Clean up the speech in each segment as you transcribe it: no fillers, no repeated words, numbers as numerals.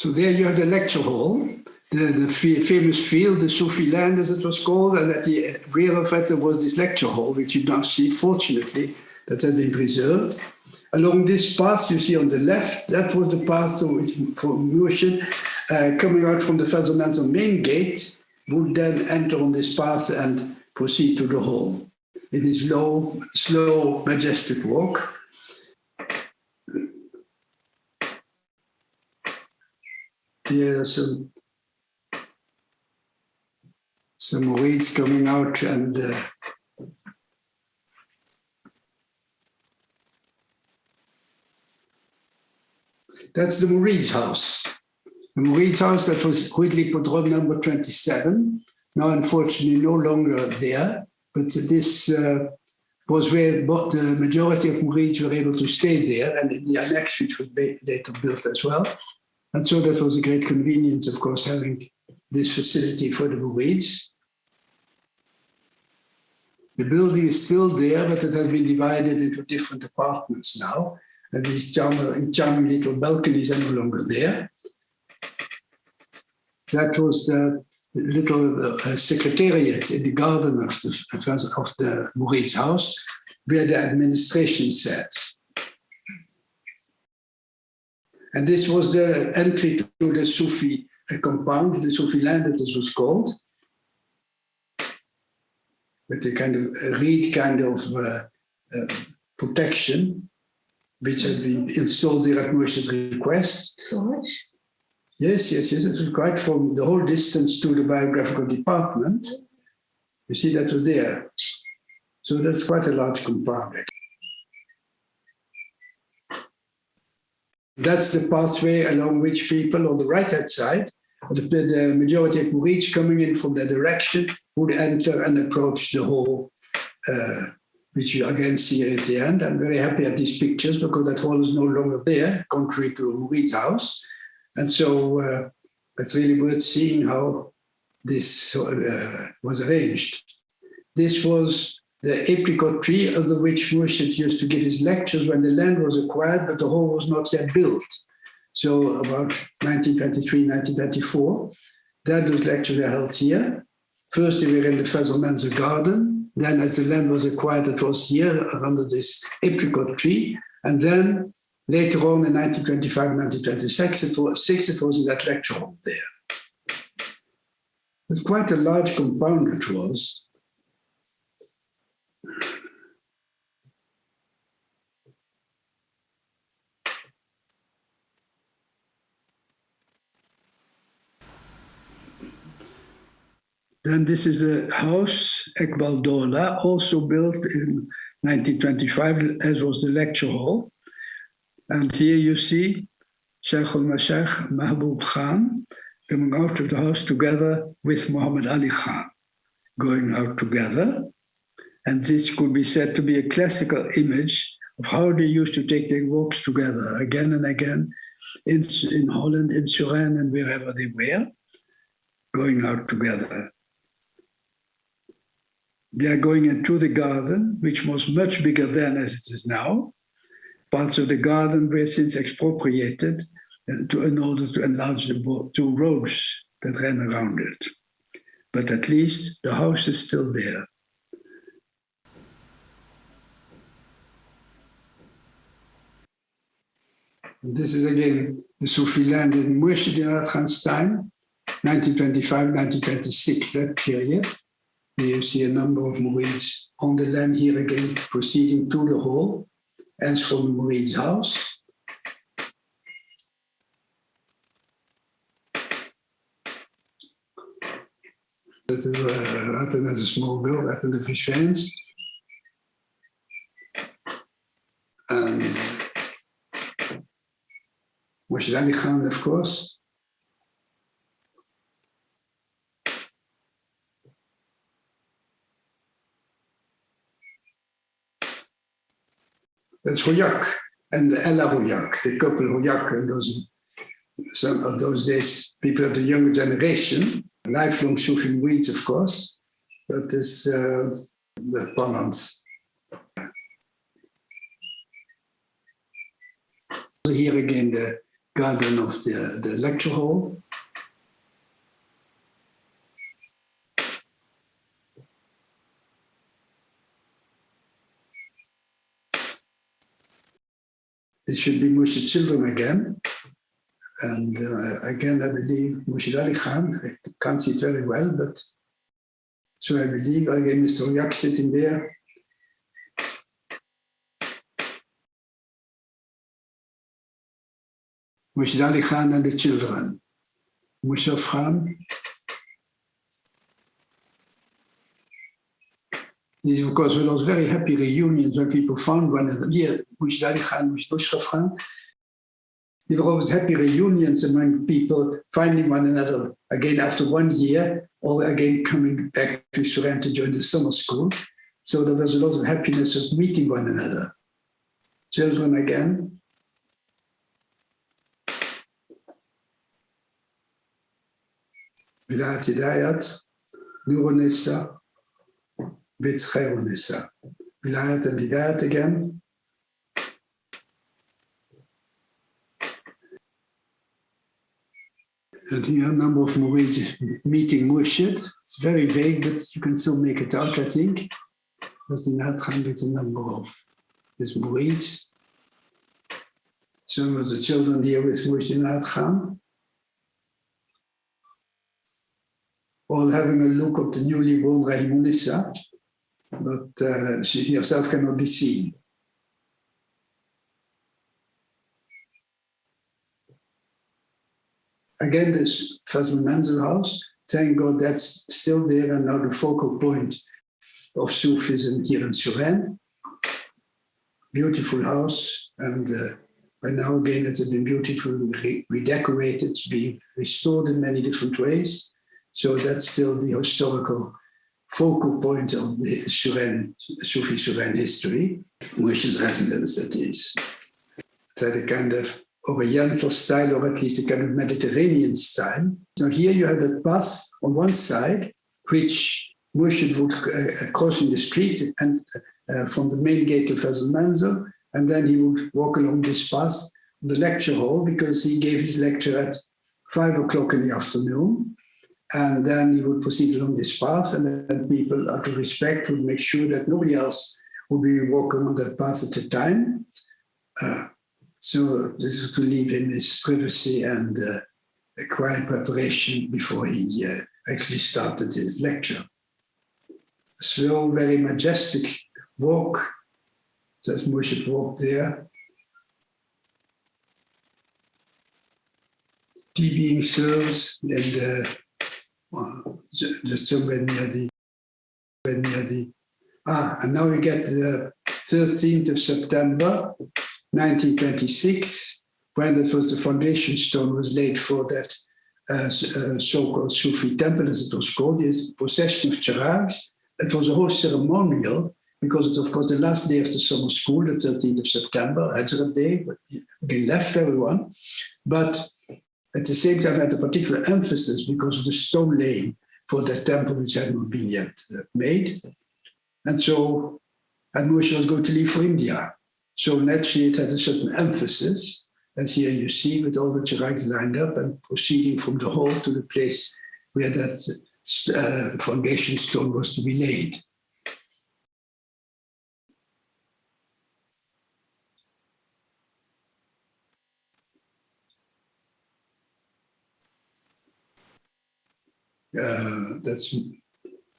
So there you have the lecture hall, the famous field, the Sufi land as it was called, and at the rear of it there was this lecture hall, which you now see, fortunately, that has been preserved. Along this path you see on the left, that was the path for Murshid, coming out from the Fazal Manzil main gate, would then enter on this path and proceed to the hall. It is low, slow, majestic walk. Here are some murids coming out, and that's the murid's house. The murid's house that was Ridley Podrom number 27, now unfortunately no longer there, but this was where the majority of murids were able to stay there, and in the annex, which was later built as well. And so that was a great convenience, of course, having this facility for the murids. The building is still there, but it has been divided into different apartments now. And these charming little balconies are no longer there. That was the little secretariat in the garden of the Murid's house, where the administration sat. And this was the entry to the Sufi compound, the Sufi land, as it was called, with a kind of reed kind of protection, which has been installed there at Murshid's request. So much? Yes. It was quite from the whole distance to the biographical department. You see that was there. So that's quite a large compound. That's the pathway along which people on the right-hand side, the majority of murids coming in from that direction, would enter and approach the hall, which you again see here at the end. I'm very happy at these pictures because that hall is no longer there, contrary to a murid's house. And so it's really worth seeing how this was arranged. This was the apricot tree under which Wildschut used to give his lectures when the land was acquired, but the hall was not yet built. So about 1923, 1924, those lectures were held here. First, they were in the Fazal Manzil garden. Then, as the land was acquired, it was here under this apricot tree. And then, later on in 1925, 1926, it was in that lecture hall there. It's quite a large compound it was. Then this is a house, Ekbal Dola, also built in 1925, as was the lecture hall. And here you see Sheikh al-Mashayikh Mahbub Khan coming out of the house together with Muhammad Ali Khan, going out together. And this could be said to be a classical image of how they used to take their walks together again and again in Holland, in Suresnes, and wherever they were, going out together. They are going into the garden, which was much bigger then as it is now. Parts of the garden were since expropriated in order to enlarge the two roads that ran around it. But at least the house is still there. And this is again the Sufi land in Murshid Inayat Khan's time, 1925, 1926, that period. Here you see a number of murids on the land here again, proceeding to the hall, as from the murid's house. That is Ratten as a small girl, Ratten of his fans. And Hazrat Inayat Khan, of course. That's Hoyak and Ella Hoyak, the couple Hoyak, and some of those days, people of the younger generation, lifelong Sufi murids, of course. That is the balance. Here again, garden of the lecture hall. It should be Murshid children again. And again, I believe Murshid Ali Khan. I can't see it very well, but so I believe again Mr. Yak sitting there. Murshid Ali Khan and the children. Mushraf Khan. These, of course, were those very happy reunions when people found one another. Here, Murshid Ali Khan, Mushraf Khan. There were always happy reunions among people finding one another again after 1 year, or again coming back to Suresnes to join the summer school. So there was a lot of happiness of meeting one another. Children again. Hazrat Inayat, Nurunissa, Bit Khairunissa. Vilayat and Hidayat again. And here a number of Murid meeting Murshid. It's very vague, but you can still make it out, I think. There's the Inayat Khan with a number of his Murids. Some of the children here with Murshid Inayat Khan. All having a look at the newly born Rahimunissa, but she herself cannot be seen. Again, this Fazal Manzil house, thank God that's still there and now the focal point of Sufism here in Suresnes. Beautiful house, and by now again it has been beautifully redecorated, it's been restored in many different ways. So that's still the historical focal point of the Sufi Suresnes history, Murshid's residence, that is. It had a kind of Oriental style, or at least a kind of Mediterranean style. So here you have that path on one side, which Murshid would cross in the street and from the main gate of Fazal Manzil, and then he would walk along this path, the lecture hall, because he gave his lecture at 5 o'clock in the afternoon. And then he would proceed along this path, and then people, out of respect, would make sure that nobody else would be walking on that path at the time. So this is to leave him his privacy and a quiet preparation before he actually started his lecture. A slow, very majestic walk. That Murshid walked there. Tea being served, and just somewhere near the, and now we get the 13th of September, 1926, when that was the foundation stone was laid for that so-called Sufi temple, as it was called, the procession of charags. It was a whole ceremonial, because it's, of course, the last day of the summer school, the 13th of September, Hazrat Day, but they left everyone. But at the same time, had a particular emphasis because of the stone laying for that temple, which had not been yet made. And so, and Murshid was going to leave for India. So naturally, it had a certain emphasis. As here you see, with all the charags lined up and proceeding from the hall to the place where that foundation stone was to be laid. That's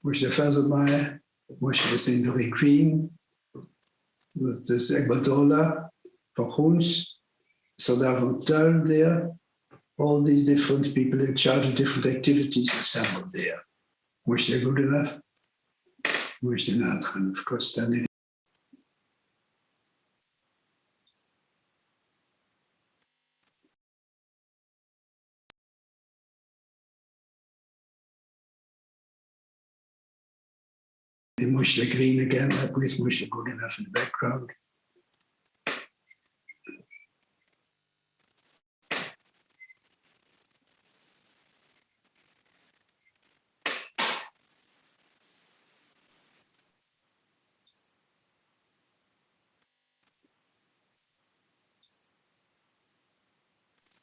Moshe Fazalmaier, Moshe is in very green, with this Egbadola, Van Groens, Sardar van Tuin there, all these different people in charge of different activities assembled there. Moshe good enough? Moshe Inayat Khan, of course, standing. Moshe Green again, with Moshe good enough in the background.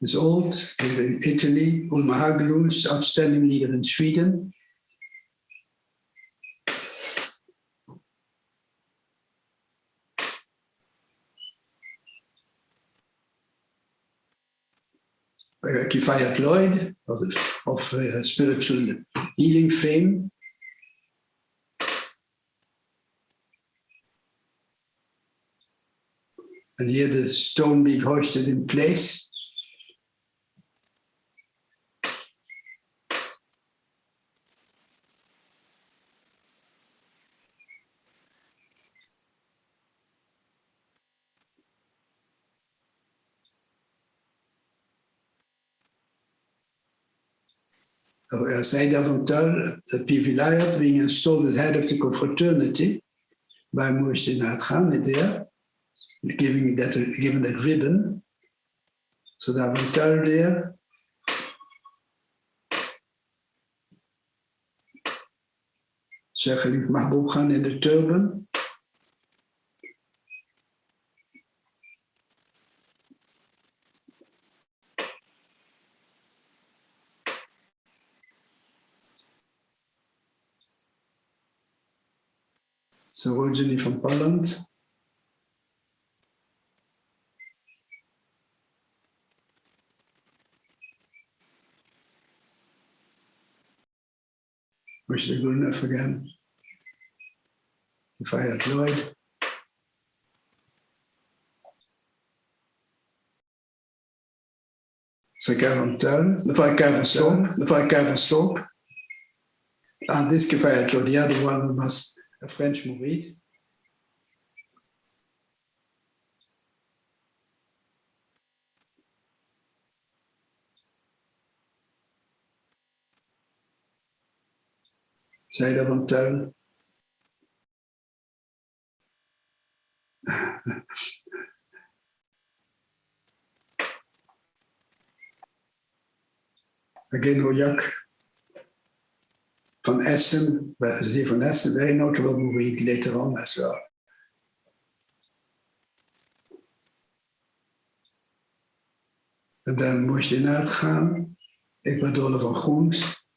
is old, lived in Italy. Ulma Hagelunds, outstanding leader in Sweden. Kifayat Lloyd of spiritual healing fame. And here the stone being hoisted in place. Zij davantage, P.V. Lyot being installed as head of the confraternity by Hazrat Inayat Khan there, given that ribbon. So davantage there. Sheikh Khalid Mahbub Khan in the turban. Sarojini from Poland. Mr. Gurnev again. Kifayat Lloyd. So Karen Tuin, mevrouw Karen Stonk. And this Kifayat Lloyd, the other one was a French Murid. Zijde van Tuin. Again, Hojak van Essen, Zee van Essen, very notable Murid later on as well. En dan moest je naar het gaan. Ecuador van Groens.